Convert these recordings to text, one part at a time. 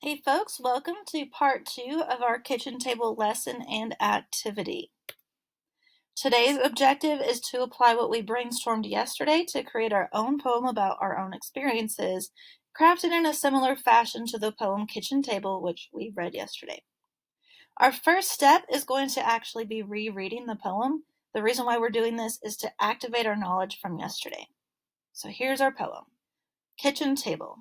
Hey folks, welcome to part 2 of our kitchen table lesson and activity. Today's objective is to apply what we brainstormed yesterday to create our own poem about our own experiences, crafted in a similar fashion to the poem Kitchen Table, which we read yesterday. Our first step is going to actually be rereading the poem. The reason why we're doing this is to activate our knowledge from yesterday. So here's our poem. Kitchen Table.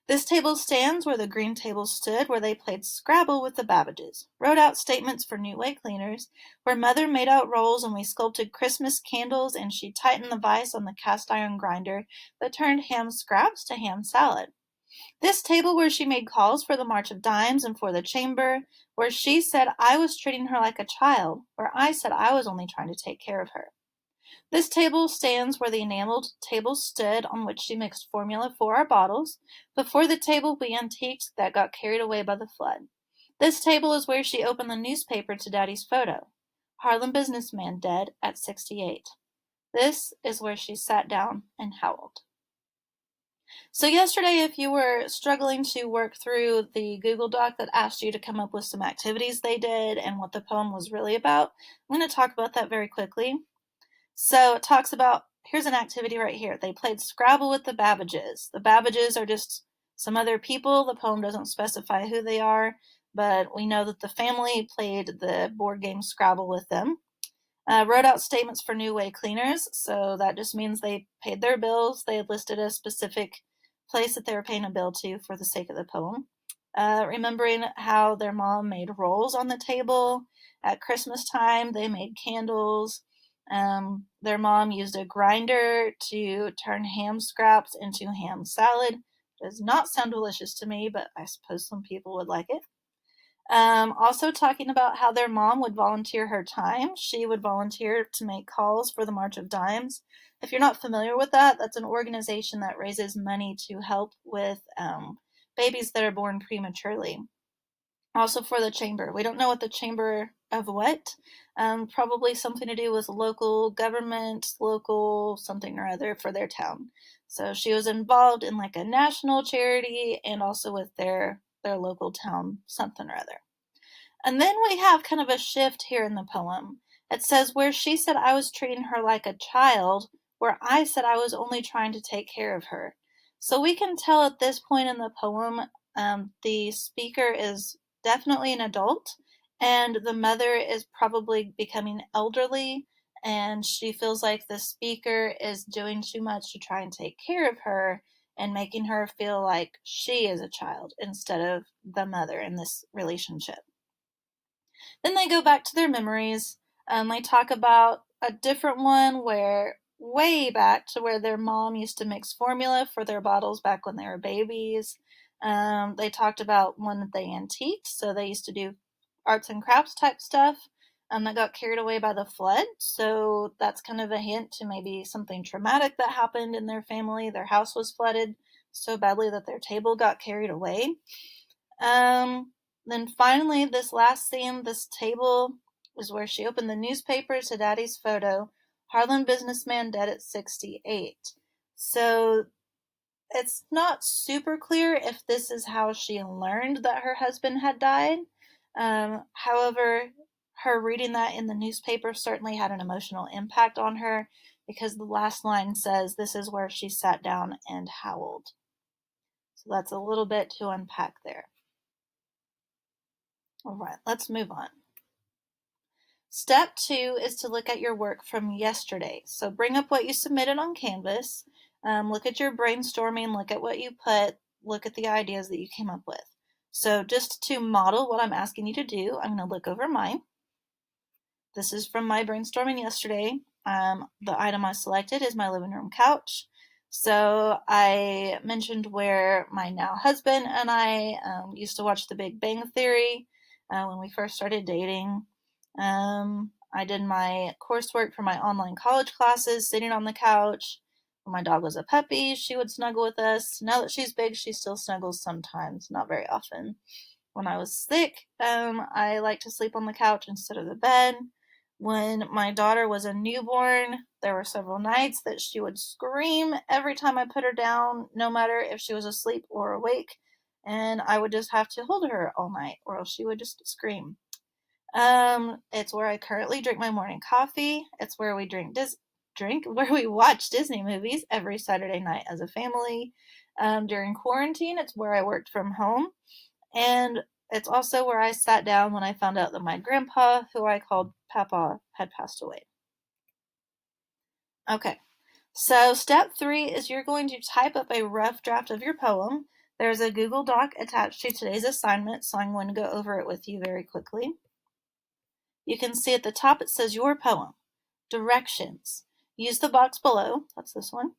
This table stands where the green table stood, where they played Scrabble with the Babbages, wrote out statements for New Way cleaners, where Mother made out rolls and we sculpted Christmas candles and she tightened the vise on the cast iron grinder that turned ham scraps to ham salad. This table where she made calls for the March of Dimes and for the chamber, where she said I was treating her like a child, where I said I was only trying to take care of her. This table stands where the enameled table stood on which she mixed formula for our bottles, before the table we antiqued that got carried away by the flood. This table is where she opened the newspaper to Daddy's photo. Harlem businessman dead at 68. This is where she sat down and howled. So yesterday, if you were struggling to work through the Google Doc that asked you to come up with some activities they did and what the poem was really about, I'm going to talk about that very quickly. So it talks about, here's an activity right here. They played Scrabble with the Babbages. The Babbages are just some other people. The poem doesn't specify who they are, but we know that the family played the board game Scrabble with them. Wrote out statements for New Way cleaners, so that just means they paid their bills. They had listed a specific place that they were paying a bill to for the sake of the poem. Remembering how their mom made rolls on the table. At Christmas time, they made candles. Their mom used a grinder to turn ham scraps into ham salad. Does not sound delicious to me, but I suppose some people would like it. Also talking about how their mom would volunteer her time. She would volunteer to make calls for the March of Dimes. If you're not familiar with that, that's an organization that raises money to help with babies that are born prematurely. Also for the chamber. We don't know what the chamber of what. Probably something to do with local government, local something or other for their town. So she was involved in like a national charity and also with their local town something or other. And then we have kind of a shift here in the poem. It says, where she said I was treating her like a child, where I said I was only trying to take care of her. So we can tell at this point in the poem, the speaker is definitely an adult, and the mother is probably becoming elderly, and she feels like the speaker is doing too much to try and take care of her and making her feel like she is a child instead of the mother in this relationship. Then they go back to their memories. They talk about a different one where way back to where their mom used to mix formula for their bottles back when they were babies. They talked about one that they antiqued, so they used to do arts and crafts type stuff that got carried away by the flood. So that's kind of a hint to maybe something traumatic that happened in their family. Their house was flooded so badly that their table got carried away. Then finally, this last scene, this table is where she opened the newspaper to Daddy's photo. Harlem businessman dead at 68. So it's not super clear if this is how she learned that her husband had died. However, her reading that in the newspaper certainly had an emotional impact on her because the last line says, this is where she sat down and howled. So that's a little bit to unpack there. All right, let's move on. Step 2 is to look at your work from yesterday. So bring up what you submitted on Canvas, look at your brainstorming, look at what you put, look at the ideas that you came up with. So just to model what I'm asking you to do, I'm going to look over mine. This is from my brainstorming yesterday. The item I selected is my living room couch. So I mentioned where my now husband and I used to watch The Big Bang Theory when we first started dating. I did my coursework for my online college classes sitting on the couch. When my dog was a puppy, she would snuggle with us. Now that she's big, she still snuggles sometimes, not very often. When I was sick, I like to sleep on the couch instead of the bed. When my daughter was a newborn, there were several nights that she would scream every time I put her down, no matter if she was asleep or awake. and I would just have to hold her all night, or else she would just scream. It's where I currently drink my morning coffee. It's where we where we watch Disney movies every Saturday night as a family. During quarantine, it's where I worked from home, and it's also where I sat down when I found out that my grandpa, who I called Papa, had passed away. Okay, so step 3 is you're going to type up a rough draft of your poem. There's a Google Doc attached to today's assignment, so I'm going to go over it with you very quickly. You can see at the top it says your poem. Directions. Use the box below, that's this one,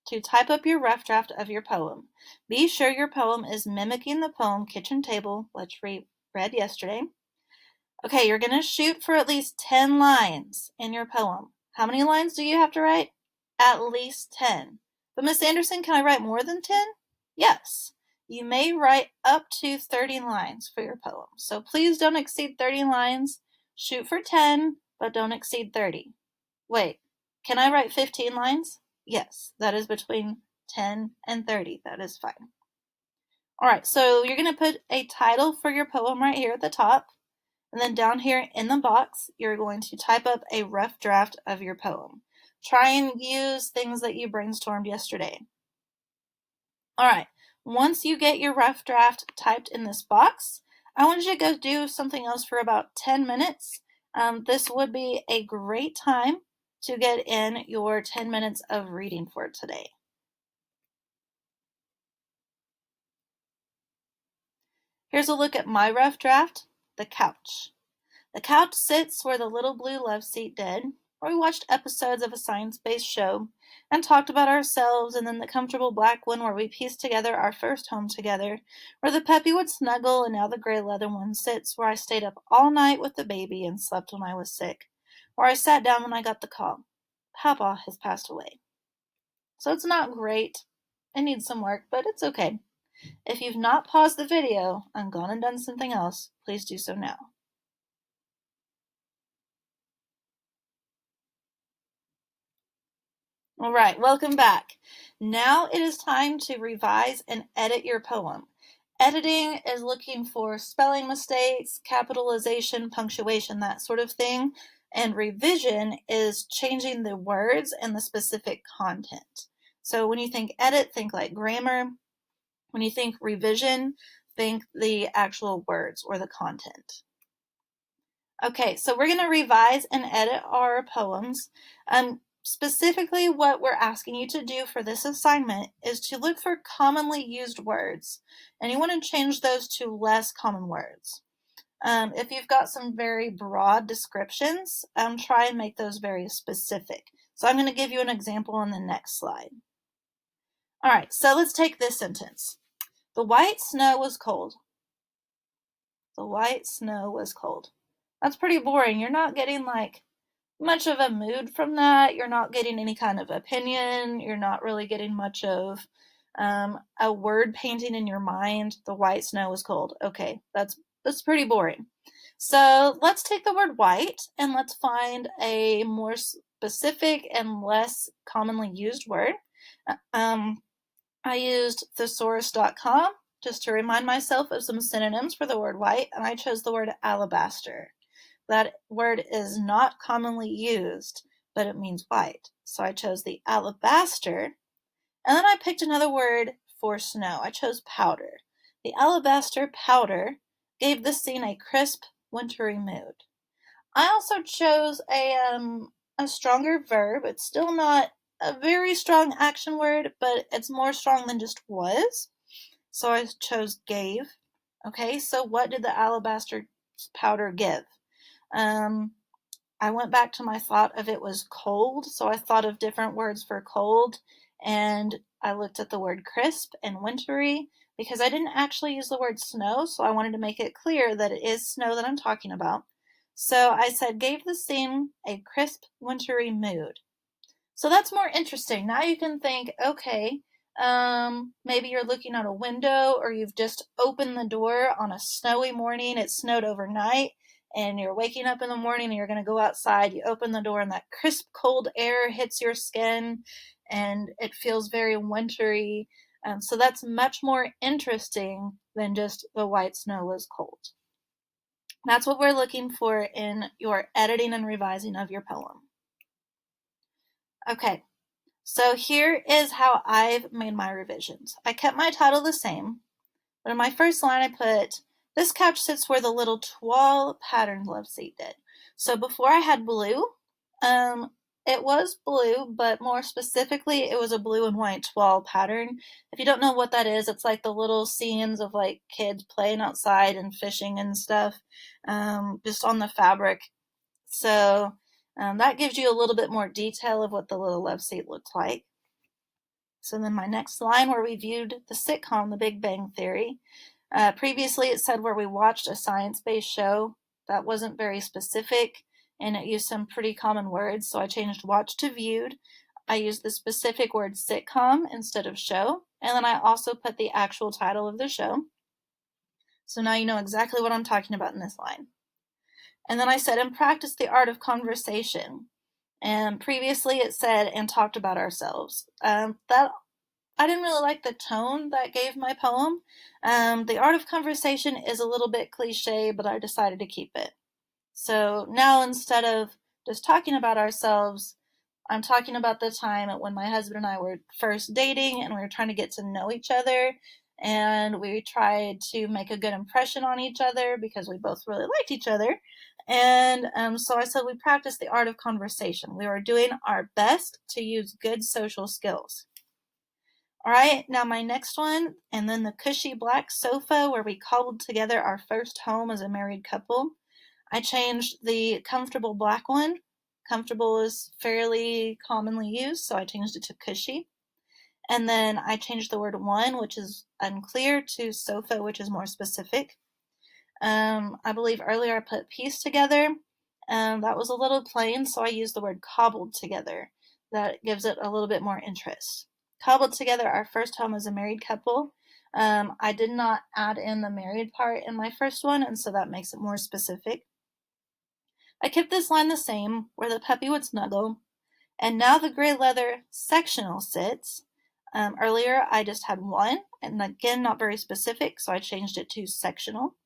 to type up your rough draft of your poem. Be sure your poem is mimicking the poem Kitchen Table, which we read yesterday. Okay, you're going to shoot for at least 10 lines in your poem. How many lines do you have to write? At least 10. But Miss Anderson, can I write more than 10? Yes. You may write up to 30 lines for your poem. So please don't exceed 30 lines. Shoot for 10, but don't exceed 30. Wait, can I write 15 lines? Yes, that is between 10 and 30. That is fine. All right, so you're going to put a title for your poem right here at the top. And then down here in the box, you're going to type up a rough draft of your poem. Try and use things that you brainstormed yesterday. All right, once you get your rough draft typed in this box, I want you to go do something else for about 10 minutes. This would be a great time to get in your 10 minutes of reading for today. Here's a look at my rough draft, The Couch. The couch sits where the little blue love seat did, where we watched episodes of a science-based show and talked about ourselves, and then the comfortable black one where we pieced together our first home together, where the puppy would snuggle, and now the gray leather one sits where I stayed up all night with the baby and slept when I was sick, where I sat down when I got the call. Papa has passed away. So it's not great. It needs some work, but it's okay. If you've not paused the video and gone and done something else, please do so now. All right, welcome back. Now it is time to revise and edit your poem. Editing is looking for spelling mistakes, capitalization, punctuation, that sort of thing. And revision is changing the words and the specific content. So when you think edit, think like grammar. When you think revision, think the actual words or the content. Okay, so we're going to revise and edit our poems. Specifically, what we're asking you to do for this assignment is to look for commonly used words, and you want to change those to less common words. If you've got some very broad descriptions, try and make those very specific. So I'm going to give you an example on the next slide. All right, so let's take this sentence. The white snow was cold. The white snow was cold. That's pretty boring. You're not getting like much of a mood from that. You're not getting any kind of opinion. You're not really getting much of a word painting in your mind. The white snow was cold. Okay, that's pretty boring. So let's take the word white and let's find a more specific and less commonly used word. I used thesaurus.com just to remind myself of some synonyms for the word white, and I chose the word alabaster. That word is not commonly used, but it means white. So I chose the alabaster. And then I picked another word for snow. I chose powder. The alabaster powder gave the scene a crisp, wintry mood. I also chose a stronger verb. It's still not a very strong action word, but it's more strong than just was. So I chose gave. Okay, so what did the alabaster powder give? I went back to my thought of it was cold, so I thought of different words for cold, and I looked at the word crisp and wintry because I didn't actually use the word snow, so I wanted to make it clear that it is snow that I'm talking about. So I said gave the scene a crisp, wintry mood. So that's more interesting. Now you can think, okay, maybe you're looking out a window or you've just opened the door on a snowy morning. It snowed overnight and you're waking up in the morning and you're going to go outside. You open the door and that crisp, cold air hits your skin and it feels very wintry. So that's much more interesting than just the white snow was cold. That's what we're looking for in your editing and revising of your poem. Okay, so here is how I've made my revisions. I kept my title the same, but in my first line I put, "This couch sits where the little toile pattern love seat did." So before I had blue, it was blue, but more specifically, it was a blue and white toile pattern. If you don't know what that is, it's like the little scenes of like kids playing outside and fishing and stuff, just on the fabric. So that gives you a little bit more detail of what the little love seat looked like. So then my next line, where we viewed the sitcom The Big Bang Theory. Previously it said where we watched a science-based show. That wasn't very specific, and it used some pretty common words, so I changed watch to viewed. I used the specific word sitcom instead of show, and then I also put the actual title of the show. So now you know exactly what I'm talking about in this line. And then I said, and practice the art of conversation. And previously it said, and talked about ourselves. That I didn't really like the tone that gave my poem. The art of conversation is a little bit cliche, but I decided to keep it. So now instead of just talking about ourselves, I'm talking about the time when my husband and I were first dating and we were trying to get to know each other, and we tried to make a good impression on each other because we both really liked each other. And so I said we practiced the art of conversation. We were doing our best to use good social skills. All right, now my next one, and then the cushy black sofa where we cobbled together our first home as a married couple. I changed the comfortable black one. Comfortable is fairly commonly used, so I changed it to cushy. And then I changed the word one, which is unclear, to sofa, which is more specific. I believe earlier I put piece together. That was a little plain, so I used the word cobbled together. That gives it a little bit more interest. Cobbled together our first home as a married couple. I did not add in the married part in my first one, and so that makes it more specific. I kept this line the same, where the puppy would snuggle. And now the gray leather sectional sits. Earlier I just had one, and again not very specific, so I changed it to sectional.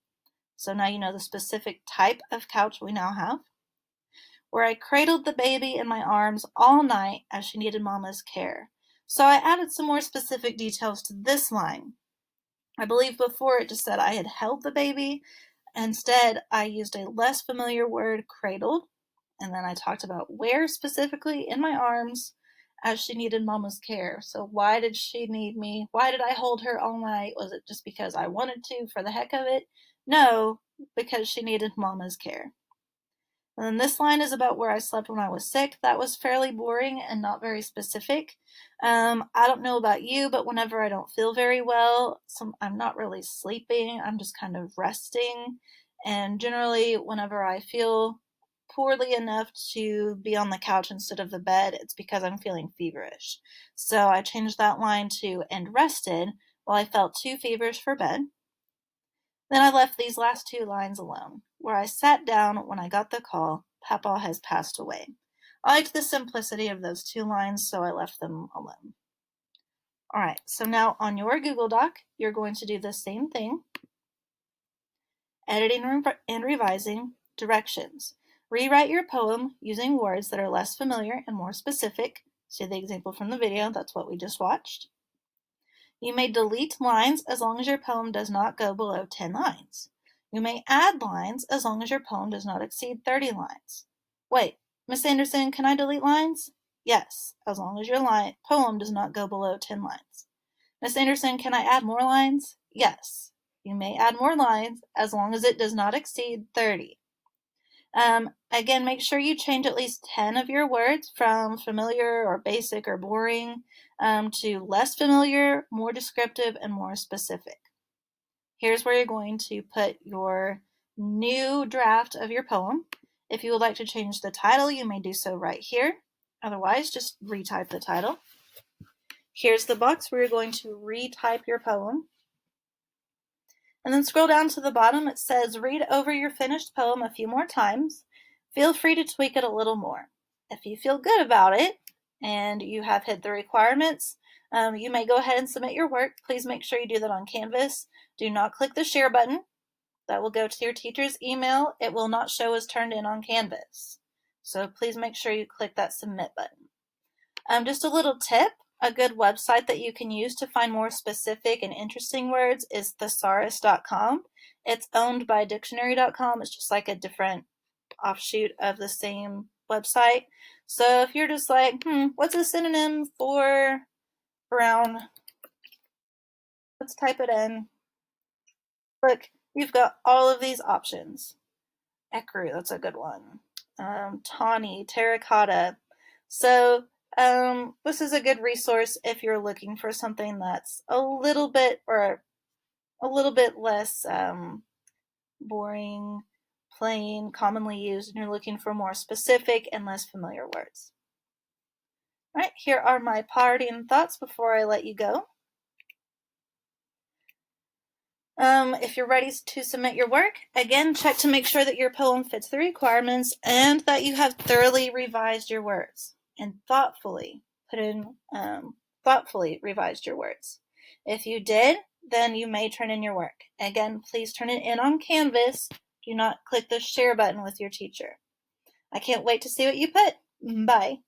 So now you know the specific type of couch we now have. Where I cradled the baby in my arms all night as she needed mama's care. So I added some more specific details to this line. I believe before it just said I had held the baby. Instead, I used a less familiar word, cradled, and then I talked about where specifically in my arms as she needed mama's care. So why did she need me? Why did I hold her all night? Was it just because I wanted to for the heck of it? No, because she needed mama's care. And then this line is about where I slept when I was sick. That was fairly boring and not very specific. I don't know about you, but whenever I don't feel very well, I'm not really sleeping. I'm just kind of resting. And generally, whenever I feel poorly enough to be on the couch instead of the bed, it's because I'm feeling feverish. So I changed that line to and rested while I felt too feverish for bed. Then I left these last two lines alone, where I sat down when I got the call, Papa has passed away. I liked the simplicity of those two lines, so I left them alone. All right, so now on your Google Doc, you're going to do the same thing. Editing and revising, directions. Rewrite your poem using words that are less familiar and more specific. See the example from the video, that's what we just watched. You may delete lines as long as your poem does not go below 10 lines. You may add lines as long as your poem does not exceed 30 lines. Wait, Miss Anderson, can I delete lines? Yes, as long as your poem does not go below 10 lines. Miss Anderson, can I add more lines? Yes, you may add more lines as long as it does not exceed 30. Again, make sure you change at least 10 of your words from familiar or basic or boring to less familiar, more descriptive, and more specific. Here's where you're going to put your new draft of your poem. If you would like to change the title, you may do so right here. Otherwise, just retype the title. Here's the box where you're going to retype your poem. And then scroll down to the bottom. It says, read over your finished poem a few more times. Feel free to tweak it a little more. If you feel good about it, and you have hit the requirements, you may go ahead and submit your work. Please make sure you do that on Canvas. Do not click the share button. That will go to your teacher's email. It will not show as turned in on Canvas. So please make sure you click that submit button. Just a little tip, a good website that you can use to find more specific and interesting words is thesaurus.com. It's owned by dictionary.com. It's just like a different offshoot of the same website. So if you're just like, what's a synonym for brown? Let's type it in. Look, you've got all of these options. Ecru, that's a good one. Tawny, terracotta. So this is a good resource if you're looking for something that's a little bit less boring, plain, commonly used, and you're looking for more specific and less familiar words. All right, here are my parting thoughts before I let you go. If you're ready to submit your work, again, check to make sure that your poem fits the requirements and that you have thoroughly revised your words and thoughtfully revised your words. If you did, then you may turn in your work. Again, please turn it in on Canvas. Do not click the share button with your teacher. I can't wait to see what you put. Bye.